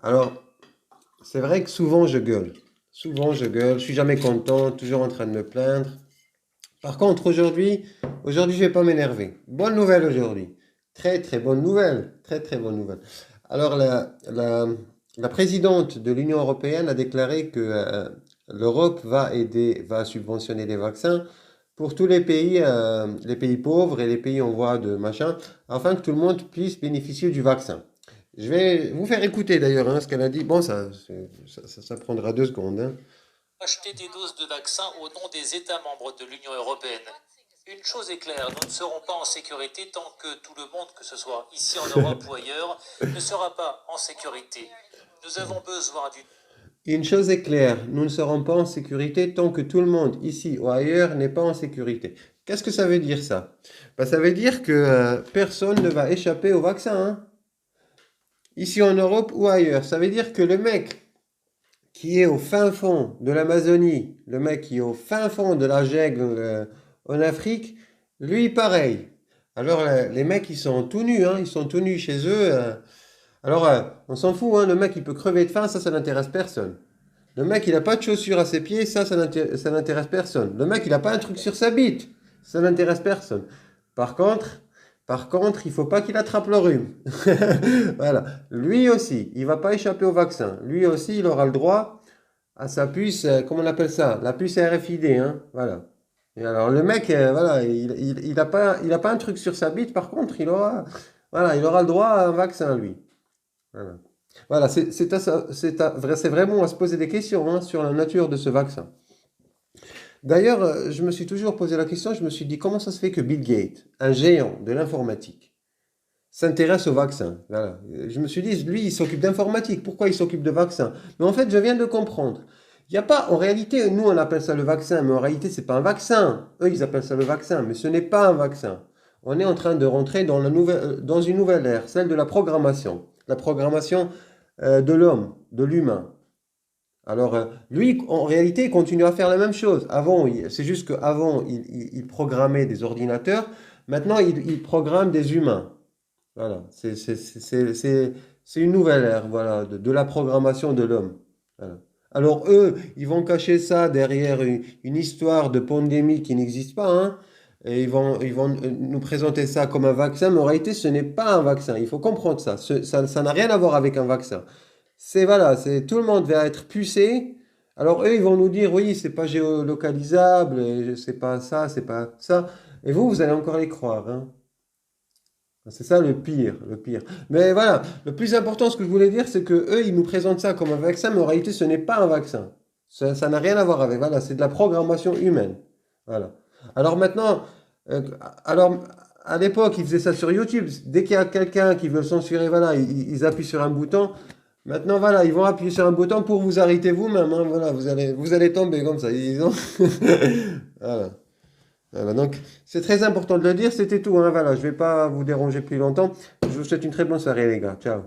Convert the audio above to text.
Alors, c'est vrai que souvent je gueule. Souvent je gueule, je suis jamais content, toujours en train de me plaindre. Par contre, aujourd'hui, je vais pas m'énerver. Bonne nouvelle aujourd'hui. Très très bonne nouvelle. Très très bonne nouvelle. Alors, la présidente de l'Union européenne a déclaré que l'Europe va aider, va subventionner les vaccins pour tous les pays pauvres et les pays en voie de machin, afin que tout le monde puisse bénéficier du vaccin. Je vais vous faire écouter d'ailleurs ce qu'elle a dit. Bon, ça prendra 2 secondes, hein. Acheter des doses de vaccins au nom des États membres de l'Union européenne. Une chose est claire, nous ne serons pas en sécurité tant que tout le monde, que ce soit ici en Europe ou ailleurs, ne sera pas en sécurité. Nous avons besoin d'une... Une chose est claire, nous ne serons pas en sécurité tant que tout le monde, ici ou ailleurs, n'est pas en sécurité. Qu'est-ce que ça veut dire ça? Ben, ça veut dire que personne ne va échapper au vaccin, hein, ici en Europe ou ailleurs. Ça veut dire que le mec qui est au fin fond de l'Amazonie, le mec qui est au fin fond de la jungle en Afrique, lui pareil. Alors les mecs ils sont tout nus, hein, ils sont tout nus chez eux. Alors on s'en fout, hein, le mec il peut crever de faim, ça n'intéresse personne. Le mec, il n'a pas de chaussures à ses pieds, ça n'intéresse personne. Le mec, il n'a pas un truc sur sa bite, ça n'intéresse personne. Par contre, il faut pas qu'il attrape le rhume. Voilà. Lui aussi, il va pas échapper au vaccin. Lui aussi, il aura le droit à sa puce, comment on appelle ça? La puce RFID, hein. Voilà. Et alors, le mec, voilà, il a pas un truc sur sa bite, par contre, voilà, il aura le droit à un vaccin, lui. Voilà. Voilà, c'est vraiment à se poser des questions, hein, sur la nature de ce vaccin. D'ailleurs, je me suis toujours posé la question, je me suis dit comment ça se fait que Bill Gates, un géant de l'informatique, s'intéresse au vaccin. Voilà. Je me suis dit, lui, il s'occupe d'informatique, pourquoi il s'occupe de vaccin? Mais en fait, je viens de comprendre. Il n'y a pas, en réalité, nous on appelle ça le vaccin, mais en réalité, c'est pas un vaccin. Eux, ils appellent ça le vaccin, mais ce n'est pas un vaccin. On est en train de rentrer dans une nouvelle ère, celle de la programmation. La programmation de l'homme, de l'humain. Alors, lui, en réalité, il continue à faire la même chose. Avant, c'est juste qu'avant, il programmait des ordinateurs. Maintenant, il programme des humains. Voilà. C'est une nouvelle ère, voilà, de la programmation de l'homme. Voilà. Alors, eux, ils vont cacher ça derrière une histoire de pandémie qui n'existe pas, hein. Et ils vont nous présenter ça comme un vaccin, mais en réalité, ce n'est pas un vaccin. Il faut comprendre ça. Ça n'a rien à voir avec un vaccin. C'est voilà, c'est tout le monde va être pucé. Alors eux, ils vont nous dire oui, c'est pas géolocalisable, et c'est pas ça, c'est pas ça. Et vous allez encore les croire, hein. C'est ça le pire, le pire. Mais voilà, le plus important, ce que je voulais dire, c'est que eux, ils nous présentent ça comme un vaccin, mais en réalité, ce n'est pas un vaccin. Ça n'a rien à voir avec. Voilà, c'est de la programmation humaine. Voilà. Alors maintenant, euh, alors à l'époque, ils faisaient ça sur YouTube. Dès qu'il y a quelqu'un qui veut le censurer, voilà, ils appuient sur un bouton. Maintenant, voilà, ils vont appuyer sur un bouton pour vous arrêter vous-même, hein. Voilà, vous allez tomber comme ça. Voilà. Voilà, donc c'est très important de le dire, c'était tout, hein, voilà, je vais pas vous déranger plus longtemps. Je vous souhaite une très bonne soirée les gars, ciao.